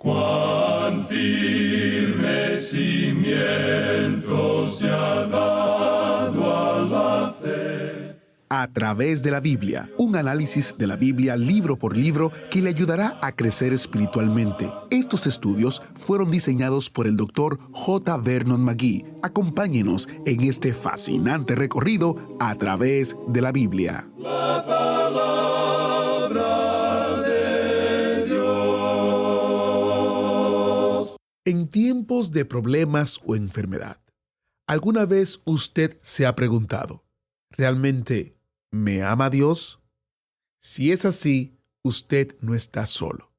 Cuán firme cimiento se ha dado a la fe. A través de la Biblia, un análisis de la Biblia libro por libro que le ayudará a crecer espiritualmente. Estos estudios fueron diseñados por el Dr. J. Vernon McGee. Acompáñenos en este fascinante recorrido a través de la Biblia. La palabra de Dios. En tiempos de problemas o enfermedad, ¿alguna vez usted se ha preguntado, ¿realmente me ama Dios? Si es así, usted no está solo.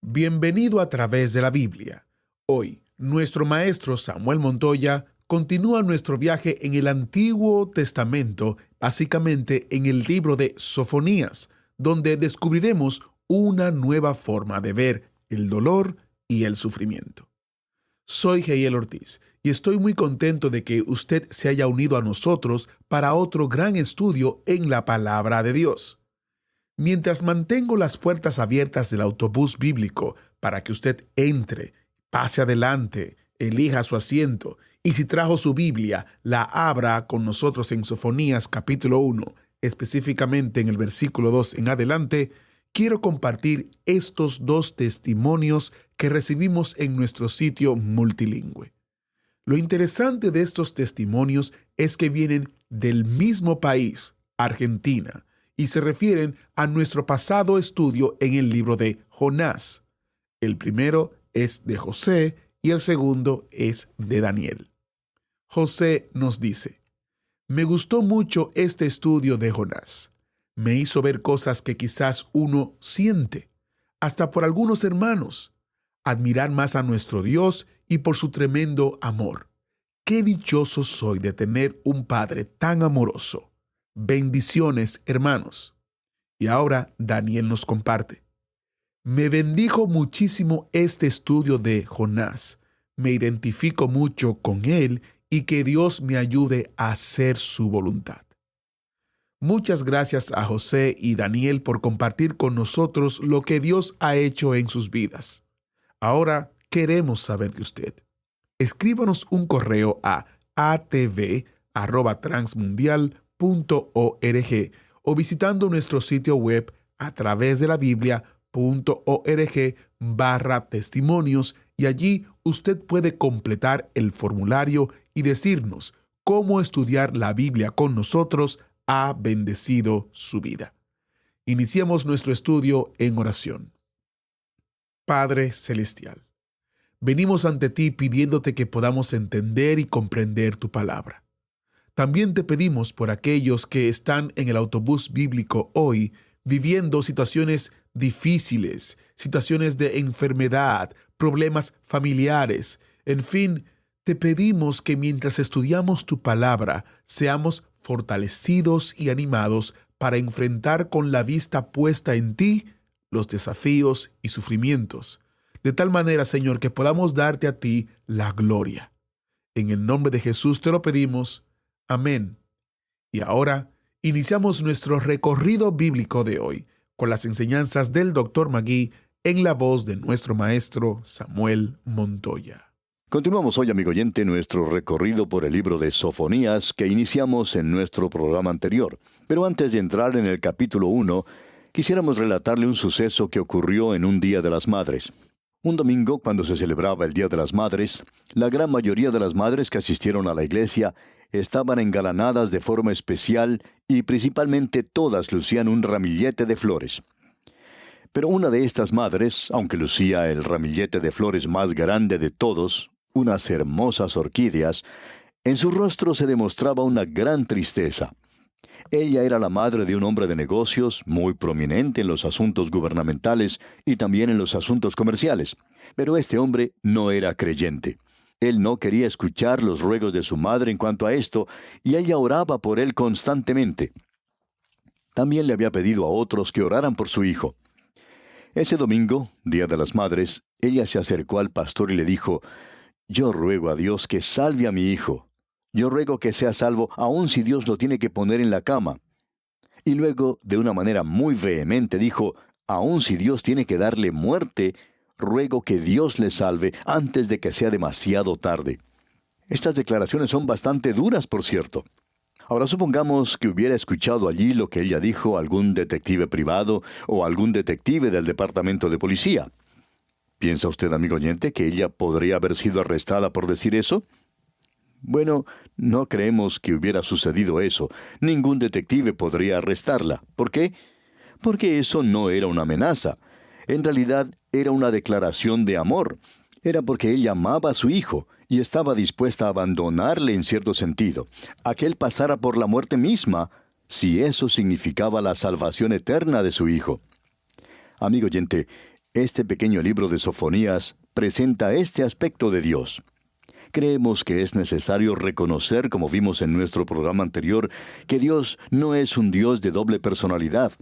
Bienvenido a través de la Biblia. Hoy, nuestro maestro Samuel Montoya continúa nuestro viaje en el Antiguo Testamento, básicamente en el libro de Sofonías, donde descubriremos una nueva forma de ver el dolor y el sufrimiento. Soy Heiel Ortiz y estoy muy contento de que usted se haya unido a nosotros para otro gran estudio en la Palabra de Dios. Mientras mantengo las puertas abiertas del autobús bíblico para que usted entre, pase adelante, elija su asiento y si trajo su Biblia, la abra con nosotros en Sofonías capítulo 1, específicamente en el versículo 2 en adelante, quiero compartir estos dos testimonios que recibimos en nuestro sitio multilingüe. Lo interesante de estos testimonios es que vienen del mismo país, Argentina, y se refieren a nuestro pasado estudio en el libro de Jonás. El primero es de José y el segundo es de Daniel. José nos dice: me gustó mucho este estudio de Jonás. Me hizo ver cosas que quizás uno siente, hasta por algunos hermanos. Admirar más a nuestro Dios y por su tremendo amor. Qué dichoso soy de tener un Padre tan amoroso. Bendiciones, hermanos. Y ahora Daniel nos comparte: me bendijo muchísimo este estudio de Jonás. Me identifico mucho con él y que Dios me ayude a hacer su voluntad. Muchas gracias a José y Daniel por compartir con nosotros lo que Dios ha hecho en sus vidas. Ahora queremos saber de usted. Escríbanos un correo a atv@transmundial.org o visitando nuestro sitio web a través de la biblia.org/testimonios y allí usted puede completar el formulario y decirnos cómo estudiar la Biblia con nosotros ha bendecido su vida. Iniciamos nuestro estudio en oración. Padre Celestial, venimos ante ti pidiéndote que podamos entender y comprender tu palabra. También te pedimos por aquellos que están en el autobús bíblico hoy, viviendo situaciones difíciles, situaciones de enfermedad, problemas familiares, en fin, te pedimos que mientras estudiamos tu palabra, seamos fortalecidos y animados para enfrentar con la vista puesta en ti los desafíos y sufrimientos, de tal manera, Señor, que podamos darte a ti la gloria. En el nombre de Jesús te lo pedimos. Amén. Y ahora iniciamos nuestro recorrido bíblico de hoy con las enseñanzas del Dr. McGee en la voz de nuestro maestro Samuel Montoya. Continuamos hoy, amigo oyente, nuestro recorrido por el libro de Sofonías que iniciamos en nuestro programa anterior. Pero antes de entrar en el capítulo 1, quisiéramos relatarle un suceso que ocurrió en un Día de las Madres. Un domingo, cuando se celebraba el Día de las Madres, la gran mayoría de las madres que asistieron a la iglesia estaban engalanadas de forma especial y principalmente todas lucían un ramillete de flores. Pero una de estas madres, aunque lucía el ramillete de flores más grande de todos, unas hermosas orquídeas, en su rostro se demostraba una gran tristeza. Ella era la madre de un hombre de negocios muy prominente en los asuntos gubernamentales y también en los asuntos comerciales. Pero este hombre no era creyente. Él no quería escuchar los ruegos de su madre en cuanto a esto, y ella oraba por él constantemente. También le había pedido a otros que oraran por su hijo. Ese domingo, Día de las Madres, ella se acercó al pastor y le dijo: yo ruego a Dios que salve a mi hijo. Yo ruego que sea salvo, aun si Dios lo tiene que poner en la cama. Y luego, de una manera muy vehemente, dijo: aun si Dios tiene que darle muerte, ruego que Dios le salve antes de que sea demasiado tarde. Estas declaraciones son bastante duras, por cierto. Ahora supongamos que hubiera escuchado allí lo que ella dijo algún detective privado o algún detective del departamento de policía. ¿Piensa usted, amigo oyente, que ella podría haber sido arrestada por decir eso? Bueno, no creemos que hubiera sucedido eso. Ningún detective podría arrestarla. ¿Por qué? Porque eso no era una amenaza. En realidad, era una declaración de amor. Era porque ella amaba a su hijo y estaba dispuesta a abandonarle en cierto sentido, a que él pasara por la muerte misma, si eso significaba la salvación eterna de su hijo. Amigo oyente, este pequeño libro de Sofonías presenta este aspecto de Dios. Creemos que es necesario reconocer, como vimos en nuestro programa anterior, que Dios no es un Dios de doble personalidad,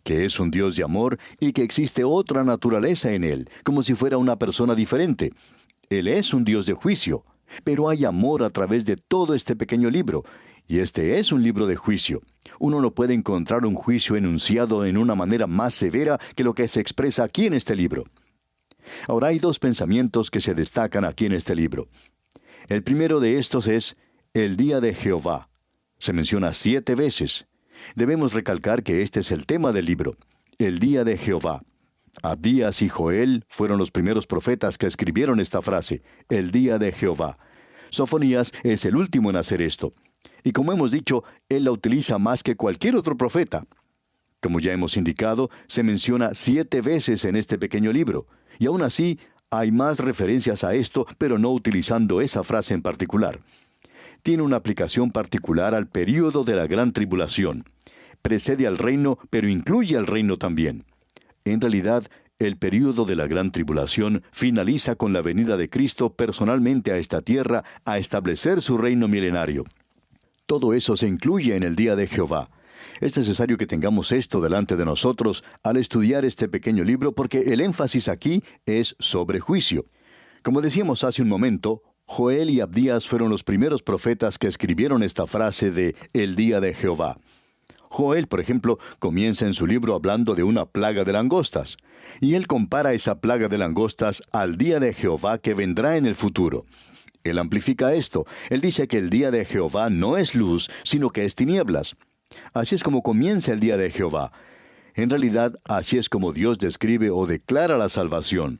que es un Dios de amor y que existe otra naturaleza en Él, como si fuera una persona diferente. Él es un Dios de juicio, pero hay amor a través de todo este pequeño libro, y este es un libro de juicio. Uno no puede encontrar un juicio enunciado en una manera más severa que lo que se expresa aquí en este libro. Ahora hay dos pensamientos que se destacan aquí en este libro. El primero de estos es el día de Jehová. Se menciona 7 veces. Debemos recalcar que este es el tema del libro, el día de Jehová. Abdías y Joel fueron los primeros profetas que escribieron esta frase, el día de Jehová. Sofonías es el último en hacer esto. Y como hemos dicho, él la utiliza más que cualquier otro profeta. Como ya hemos indicado, se menciona 7 veces en este pequeño libro. Y aún así, hay más referencias a esto, pero no utilizando esa frase en particular. Tiene una aplicación particular al período de la gran tribulación. Precede al reino, pero incluye al reino también. En realidad, el período de la gran tribulación finaliza con la venida de Cristo personalmente a esta tierra a establecer su reino milenario. Todo eso se incluye en el día de Jehová. Es necesario que tengamos esto delante de nosotros al estudiar este pequeño libro porque el énfasis aquí es sobre juicio. Como decíamos hace un momento, Joel y Abdías fueron los primeros profetas que escribieron esta frase de el día de Jehová. Joel, por ejemplo, comienza en su libro hablando de una plaga de langostas, y él compara esa plaga de langostas al día de Jehová que vendrá en el futuro. Él amplifica esto. Él dice que el día de Jehová no es luz, sino que es tinieblas. Así es como comienza el día de Jehová. En realidad, así es como Dios describe o declara la salvación.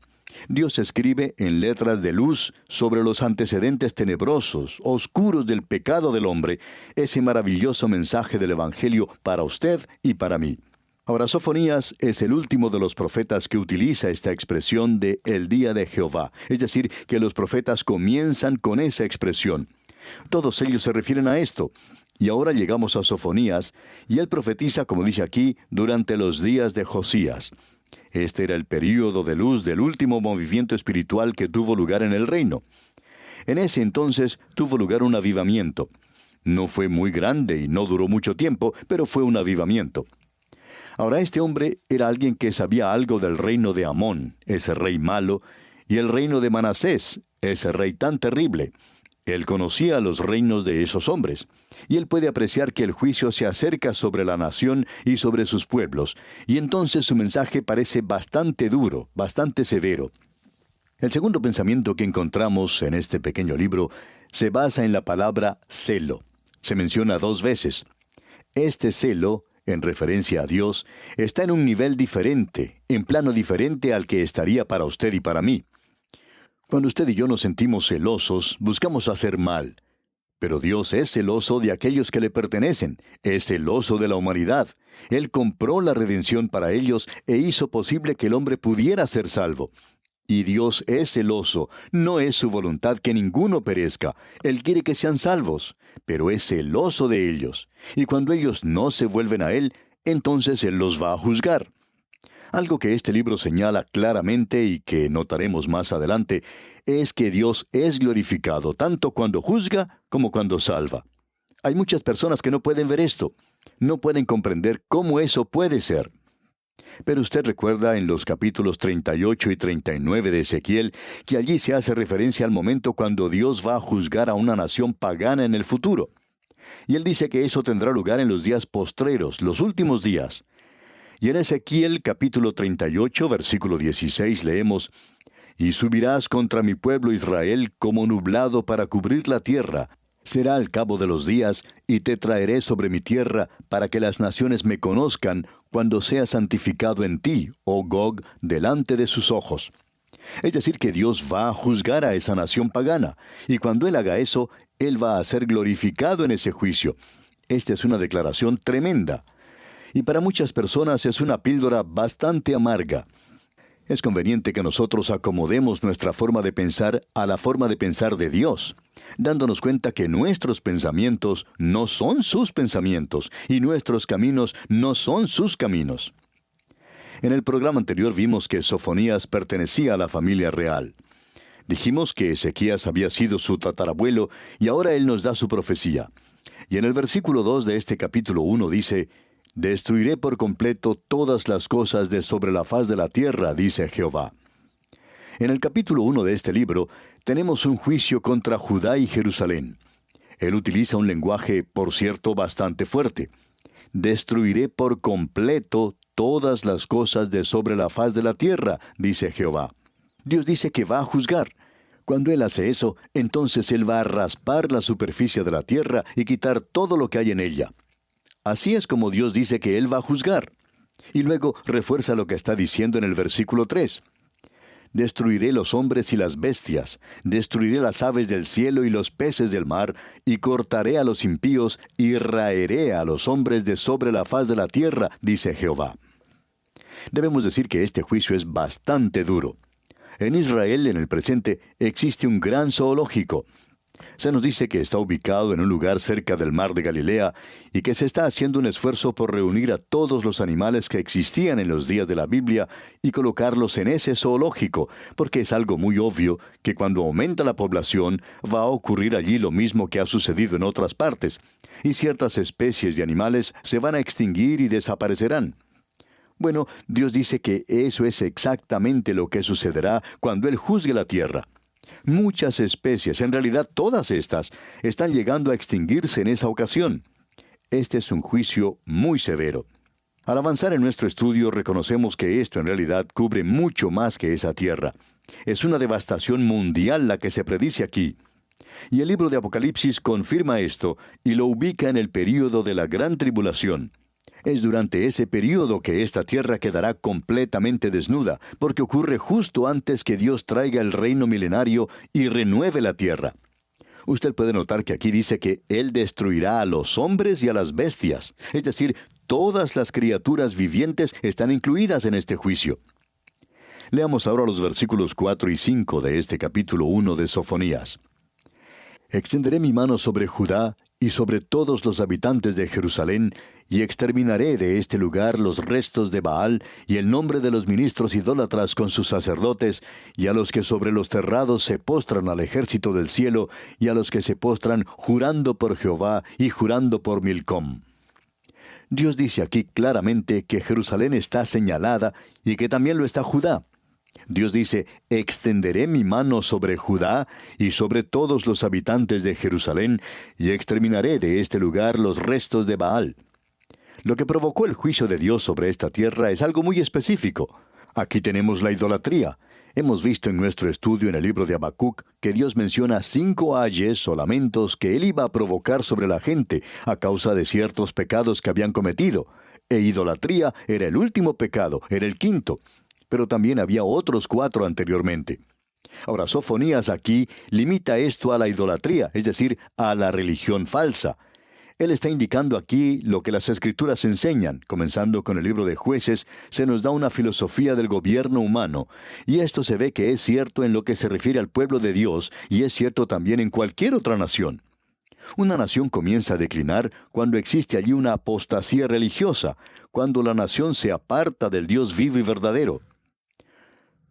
Dios escribe en letras de luz sobre los antecedentes tenebrosos, oscuros del pecado del hombre, ese maravilloso mensaje del Evangelio para usted y para mí. Ahora, Sofonías es el último de los profetas que utiliza esta expresión de el día de Jehová, es decir, que los profetas comienzan con esa expresión. Todos ellos se refieren a esto. Y ahora llegamos a Sofonías, y él profetiza, como dice aquí, durante los días de Josías. Este era el período de luz del último movimiento espiritual que tuvo lugar en el reino. En ese entonces tuvo lugar un avivamiento. No fue muy grande y no duró mucho tiempo, pero fue un avivamiento. Ahora este hombre era alguien que sabía algo del reino de Amón, ese rey malo, y el reino de Manasés, ese rey tan terrible. Él conocía los reinos de esos hombres, y él puede apreciar que el juicio se acerca sobre la nación y sobre sus pueblos, y entonces su mensaje parece bastante duro, bastante severo. El segundo pensamiento que encontramos en este pequeño libro se basa en la palabra celo. Se menciona 2 veces. Este celo, en referencia a Dios, está en un nivel diferente, en plano diferente al que estaría para usted y para mí. Cuando usted y yo nos sentimos celosos, buscamos hacer mal. Pero Dios es celoso de aquellos que le pertenecen, es celoso de la humanidad. Él compró la redención para ellos e hizo posible que el hombre pudiera ser salvo. Y Dios es celoso, no es su voluntad que ninguno perezca. Él quiere que sean salvos, pero es celoso de ellos. Y cuando ellos no se vuelven a Él, entonces Él los va a juzgar. Algo que este libro señala claramente y que notaremos más adelante es que Dios es glorificado tanto cuando juzga como cuando salva. Hay muchas personas que no pueden ver esto, no pueden comprender cómo eso puede ser. Pero usted recuerda en los capítulos 38 y 39 de Ezequiel que allí se hace referencia al momento cuando Dios va a juzgar a una nación pagana en el futuro. Y él dice que eso tendrá lugar en los días postreros, los últimos días. Y en Ezequiel capítulo 38, versículo 16 leemos: y subirás contra mi pueblo Israel como nublado para cubrir la tierra. Será al cabo de los días, y te traeré sobre mi tierra, para que las naciones me conozcan, cuando sea santificado en ti, oh Gog, delante de sus ojos. Es decir, que Dios va a juzgar a esa nación pagana, y cuando Él haga eso, Él va a ser glorificado en ese juicio. Esta es una declaración tremenda. Y para muchas personas es una píldora bastante amarga. Es conveniente que nosotros acomodemos nuestra forma de pensar a la forma de pensar de Dios, dándonos cuenta que nuestros pensamientos no son sus pensamientos y nuestros caminos no son sus caminos. En el programa anterior vimos que Sofonías pertenecía a la familia real. Dijimos que Ezequías había sido su tatarabuelo y ahora él nos da su profecía. Y en el versículo 2 de este capítulo 1 dice: «Destruiré por completo todas las cosas de sobre la faz de la tierra, dice Jehová». En el capítulo 1 de este libro tenemos un juicio contra Judá y Jerusalén. Él utiliza un lenguaje, por cierto, bastante fuerte. «Destruiré por completo todas las cosas de sobre la faz de la tierra», dice Jehová. Dios dice que va a juzgar. Cuando Él hace eso, entonces Él va a raspar la superficie de la tierra y quitar todo lo que hay en ella. Así es como Dios dice que Él va a juzgar. Y luego refuerza lo que está diciendo en el versículo 3. «Destruiré los hombres y las bestias, destruiré las aves del cielo y los peces del mar, y cortaré a los impíos, y raeré a los hombres de sobre la faz de la tierra», dice Jehová. Debemos decir que este juicio es bastante duro. En Israel, en el presente, existe un gran zoológico. Se nos dice que está ubicado en un lugar cerca del mar de Galilea y que se está haciendo un esfuerzo por reunir a todos los animales que existían en los días de la Biblia y colocarlos en ese zoológico, porque es algo muy obvio que cuando aumenta la población va a ocurrir allí lo mismo que ha sucedido en otras partes, y ciertas especies de animales se van a extinguir y desaparecerán. Bueno, Dios dice que eso es exactamente lo que sucederá cuando Él juzgue la tierra. Muchas especies, en realidad todas estas, están llegando a extinguirse en esa ocasión. Este es un juicio muy severo. Al avanzar en nuestro estudio reconocemos que esto en realidad cubre mucho más que esa tierra. Es una devastación mundial la que se predice aquí. Y el libro de Apocalipsis confirma esto y lo ubica en el período de la gran tribulación. Es durante ese período que esta tierra quedará completamente desnuda, porque ocurre justo antes que Dios traiga el reino milenario y renueve la tierra. Usted puede notar que aquí dice que Él destruirá a los hombres y a las bestias, es decir, todas las criaturas vivientes están incluidas en este juicio. Leamos ahora los versículos 4 y 5 de este capítulo 1 de Sofonías. «Extenderé mi mano sobre Judá y sobre todos los habitantes de Jerusalén, y exterminaré de este lugar los restos de Baal, y el nombre de los ministros idólatras con sus sacerdotes, y a los que sobre los terrados se postran al ejército del cielo, y a los que se postran jurando por Jehová y jurando por Milcom». Dios dice aquí claramente que Jerusalén está señalada, y que también lo está Judá. Dios dice: «Extenderé mi mano sobre Judá y sobre todos los habitantes de Jerusalén, y exterminaré de este lugar los restos de Baal». Lo que provocó el juicio de Dios sobre esta tierra es algo muy específico. Aquí tenemos la idolatría. Hemos visto en nuestro estudio en el libro de Habacuc que Dios menciona 5 ayes o lamentos que Él iba a provocar sobre la gente a causa de ciertos pecados que habían cometido. E idolatría era el último pecado, era el quinto. Pero también había otros 4 anteriormente. Ahora, Sofonías aquí limita esto a la idolatría, es decir, a la religión falsa. Él está indicando aquí lo que las Escrituras enseñan. Comenzando con el libro de Jueces, se nos da una filosofía del gobierno humano, y esto se ve que es cierto en lo que se refiere al pueblo de Dios, y es cierto también en cualquier otra nación. Una nación comienza a declinar cuando existe allí una apostasía religiosa, cuando la nación se aparta del Dios vivo y verdadero.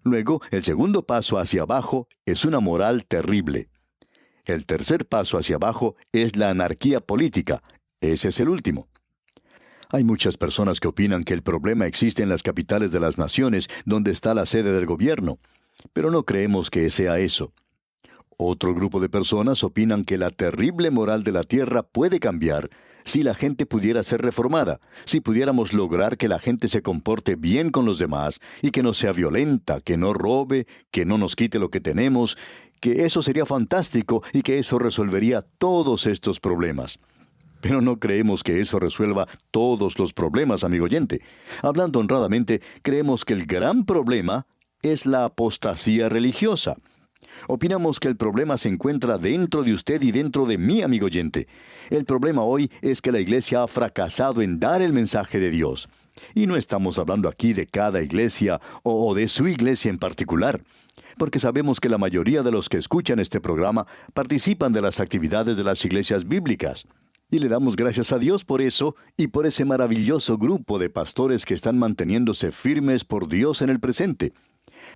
Luego, el segundo paso hacia abajo es una moral terrible. El tercer paso hacia abajo es la anarquía política. Ese es el último. Hay muchas personas que opinan que el problema existe en las capitales de las naciones, donde está la sede del gobierno, pero no creemos que sea eso. Otro grupo de personas opinan que la terrible moral de la tierra puede cambiar, si la gente pudiera ser reformada, si pudiéramos lograr que la gente se comporte bien con los demás y que no sea violenta, que no robe, que no nos quite lo que tenemos, que eso sería fantástico y que eso resolvería todos estos problemas. Pero no creemos que eso resuelva todos los problemas, amigo oyente. Hablando honradamente, creemos que el gran problema es la apostasía religiosa. Opinamos que el problema se encuentra dentro de usted y dentro de mí, amigo oyente. El problema hoy es que la iglesia ha fracasado en dar el mensaje de Dios. Y no estamos hablando aquí de cada iglesia o de su iglesia en particular, porque sabemos que la mayoría de los que escuchan este programa participan de las actividades de las iglesias bíblicas. Y le damos gracias a Dios por eso y por ese maravilloso grupo de pastores que están manteniéndose firmes por Dios en el presente.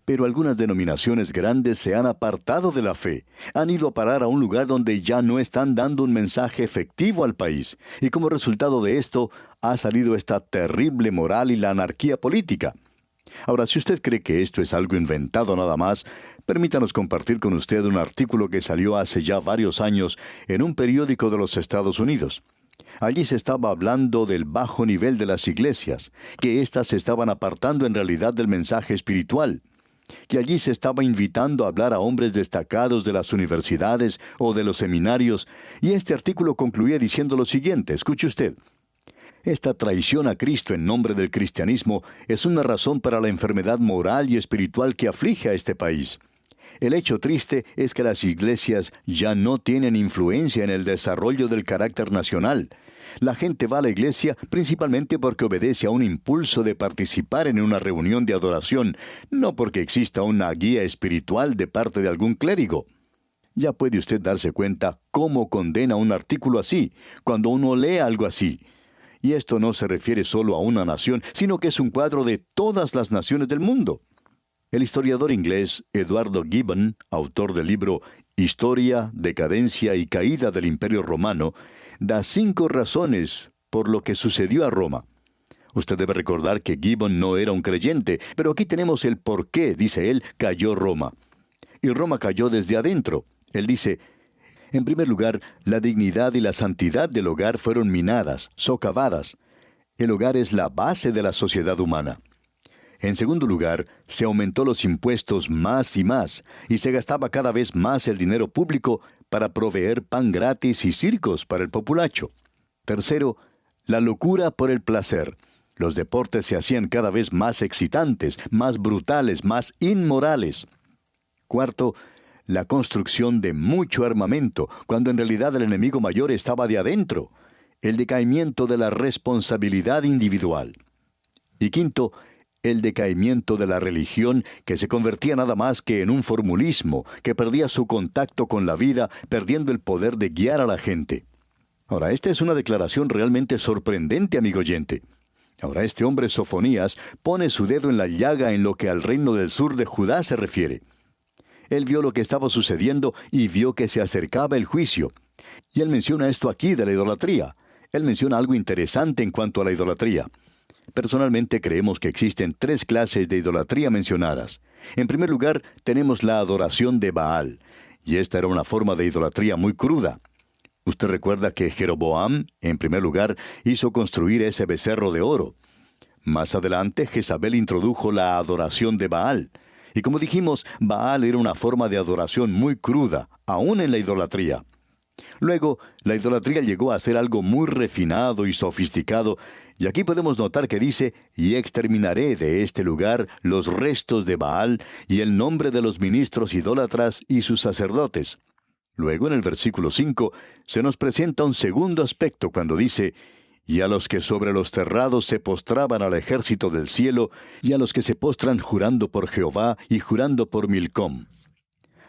Pero algunas denominaciones grandes se han apartado de la fe, han ido a parar a un lugar donde ya no están dando un mensaje efectivo al país, y como resultado de esto ha salido esta terrible moral y la anarquía política. Ahora, si usted cree que esto es algo inventado nada más, permítanos compartir con usted un artículo que salió hace ya varios años en un periódico de los Estados Unidos. Allí se estaba hablando del bajo nivel de las iglesias, que éstas se estaban apartando en realidad del mensaje espiritual, que allí se estaba invitando a hablar a hombres destacados de las universidades o de los seminarios, y este artículo concluía diciendo lo siguiente, escuche usted. Esta traición a Cristo en nombre del cristianismo es una razón para la enfermedad moral y espiritual que aflige a este país. El hecho triste es que las iglesias ya no tienen influencia en el desarrollo del carácter nacional. La gente va a la iglesia principalmente porque obedece a un impulso de participar en una reunión de adoración, no porque exista una guía espiritual de parte de algún clérigo. Ya puede usted darse cuenta cómo condena un artículo así, cuando uno lee algo así. Y esto no se refiere solo a una nación, sino que es un cuadro de todas las naciones del mundo. El historiador inglés Eduardo Gibbon, autor del libro Historia, Decadencia y Caída del Imperio Romano, da 5 razones por lo que sucedió a Roma. Usted debe recordar que Gibbon no era un creyente, pero aquí tenemos el por qué, dice él, cayó Roma. Y Roma cayó desde adentro. Él dice, en primer lugar, la dignidad y la santidad del hogar fueron minadas, socavadas. El hogar es la base de la sociedad humana. En segundo lugar, se aumentó los impuestos más y se gastaba cada vez más el dinero público para proveer pan gratis y circos para el populacho. Tercero, la locura por el placer. Los deportes se hacían cada vez más excitantes, más brutales, más inmorales. Cuarto, la construcción de mucho armamento, cuando en realidad el enemigo mayor estaba de adentro. El decaimiento de la responsabilidad individual. Y quinto, el decaimiento de la religión, que se convertía nada más que en un formulismo, que perdía su contacto con la vida, perdiendo el poder de guiar a la gente. Ahora, esta es una declaración realmente sorprendente, amigo oyente. Ahora, este hombre Sofonías pone su dedo en la llaga en lo que al reino del sur de Judá se refiere. Él vio lo que estaba sucediendo y vio que se acercaba el juicio. Y él menciona esto aquí de la idolatría. Él menciona algo interesante en cuanto a la idolatría. Personalmente creemos que existen 3 clases de idolatría mencionadas. En primer lugar, tenemos la adoración de Baal, y esta era una forma de idolatría muy cruda. Usted recuerda que Jeroboam, en primer lugar, hizo construir ese becerro de oro. Más adelante, Jezabel introdujo la adoración de Baal. Y como dijimos, Baal era una forma de adoración muy cruda, aún en la idolatría. Luego, la idolatría llegó a ser algo muy refinado y sofisticado, y aquí podemos notar que dice, y exterminaré de este lugar los restos de Baal y el nombre de los ministros idólatras y sus sacerdotes. Luego, en el versículo 5, se nos presenta un segundo aspecto cuando dice, y a los que sobre los terrados se postraban al ejército del cielo, y a los que se postran jurando por Jehová y jurando por Milcom.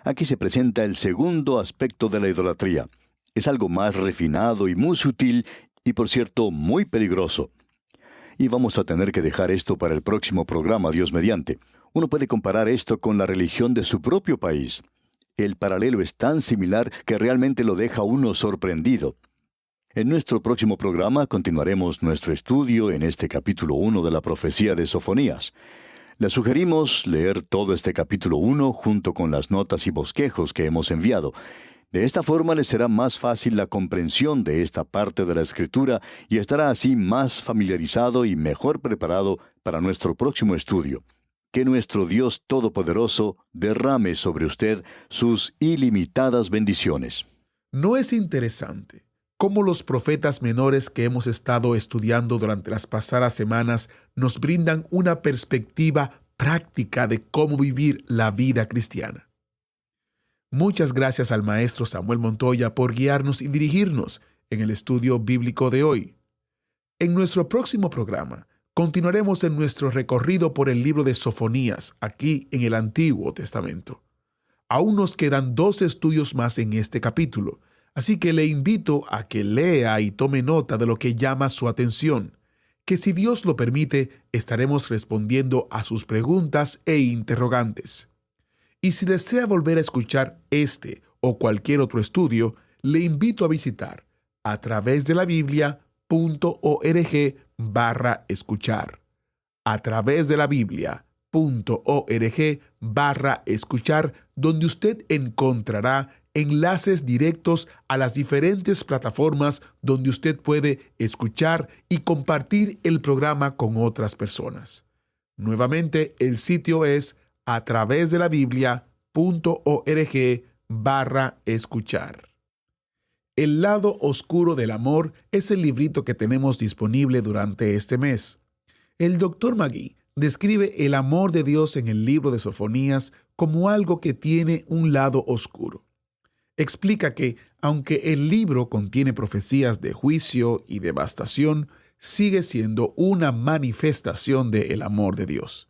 Aquí se presenta el segundo aspecto de la idolatría. Es algo más refinado y muy sutil, y por cierto, muy peligroso. Y vamos a tener que dejar esto para el próximo programa, Dios mediante. Uno puede comparar esto con la religión de su propio país. El paralelo es tan similar que realmente lo deja a uno sorprendido. En nuestro próximo programa continuaremos nuestro estudio en este capítulo 1 de la profecía de Sofonías. Le sugerimos leer todo este capítulo 1 junto con las notas y bosquejos que hemos enviado. De esta forma le será más fácil la comprensión de esta parte de la Escritura y estará así más familiarizado y mejor preparado para nuestro próximo estudio. Que nuestro Dios Todopoderoso derrame sobre usted sus ilimitadas bendiciones. ¿No es interesante cómo los profetas menores que hemos estado estudiando durante las pasadas semanas nos brindan una perspectiva práctica de cómo vivir la vida cristiana? Muchas gracias al maestro Samuel Montoya por guiarnos y dirigirnos en el estudio bíblico de hoy. En nuestro próximo programa, continuaremos en nuestro recorrido por el libro de Sofonías, aquí en el Antiguo Testamento. Aún nos quedan 2 estudios más en este capítulo, así que le invito a que lea y tome nota de lo que llama su atención, que si Dios lo permite, estaremos respondiendo a sus preguntas e interrogantes. Y si desea volver a escuchar este o cualquier otro estudio, le invito a visitar a través de la Biblia.org/escuchar. A través de la Biblia.org/escuchar, donde usted encontrará enlaces directos a las diferentes plataformas donde usted puede escuchar y compartir el programa con otras personas. Nuevamente, el sitio es a través de la Biblia.org/escuchar. El lado oscuro del amor es el librito que tenemos disponible durante este mes. El Dr. Magee describe el amor de Dios en el libro de Sofonías como algo que tiene un lado oscuro. Explica que, aunque el libro contiene profecías de juicio y devastación, sigue siendo una manifestación del amor de Dios.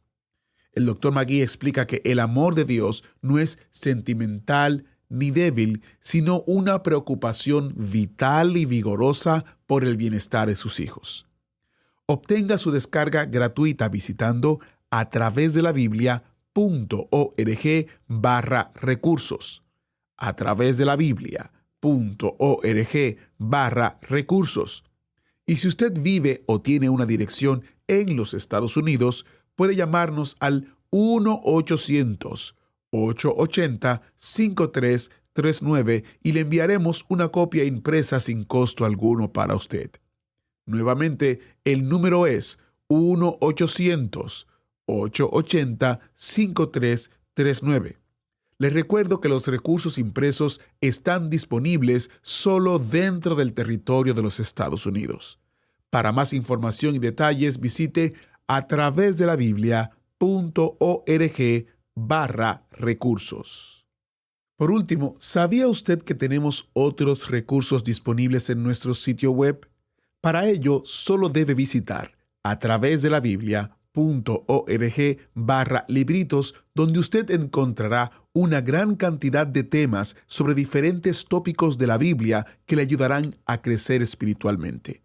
El Dr. Magee explica que el amor de Dios no es sentimental ni débil, sino una preocupación vital y vigorosa por el bienestar de sus hijos. Obtenga su descarga gratuita visitando a través de la Biblia.org/recursos. A través de la Biblia.org/recursos. Y si usted vive o tiene una dirección en los Estados Unidos, puede llamarnos al 1-800-880-5339 y le enviaremos una copia impresa sin costo alguno para usted. Nuevamente, el número es 1-800-880-5339. Les recuerdo que los recursos impresos están disponibles solo dentro del territorio de los Estados Unidos. Para más información y detalles, visite a través de la Biblia.org/recursos. Por último, ¿sabía usted que tenemos otros recursos disponibles en nuestro sitio web? Para ello, solo debe visitar a través de la Biblia.org/libritos, donde usted encontrará una gran cantidad de temas sobre diferentes tópicos de la Biblia que le ayudarán a crecer espiritualmente.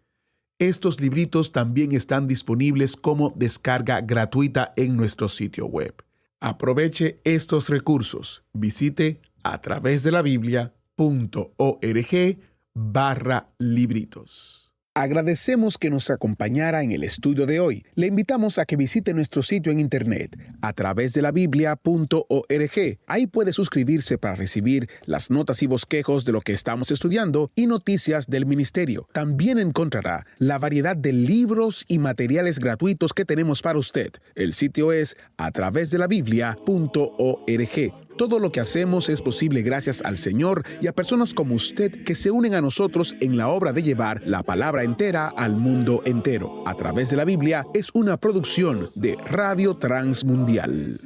Estos libritos también están disponibles como descarga gratuita en nuestro sitio web. Aproveche estos recursos. Visite a través de la Biblia.org/libritos. Agradecemos que nos acompañara en el estudio de hoy. Le invitamos a que visite nuestro sitio en internet a través de la Biblia.org. Ahí puede suscribirse para recibir las notas y bosquejos de lo que estamos estudiando y noticias del ministerio. También encontrará la variedad de libros y materiales gratuitos que tenemos para usted. El sitio es a través de la Biblia.org. Todo lo que hacemos es posible gracias al Señor y a personas como usted que se unen a nosotros en la obra de llevar la palabra entera al mundo entero. A través de la Biblia es una producción de Radio Transmundial.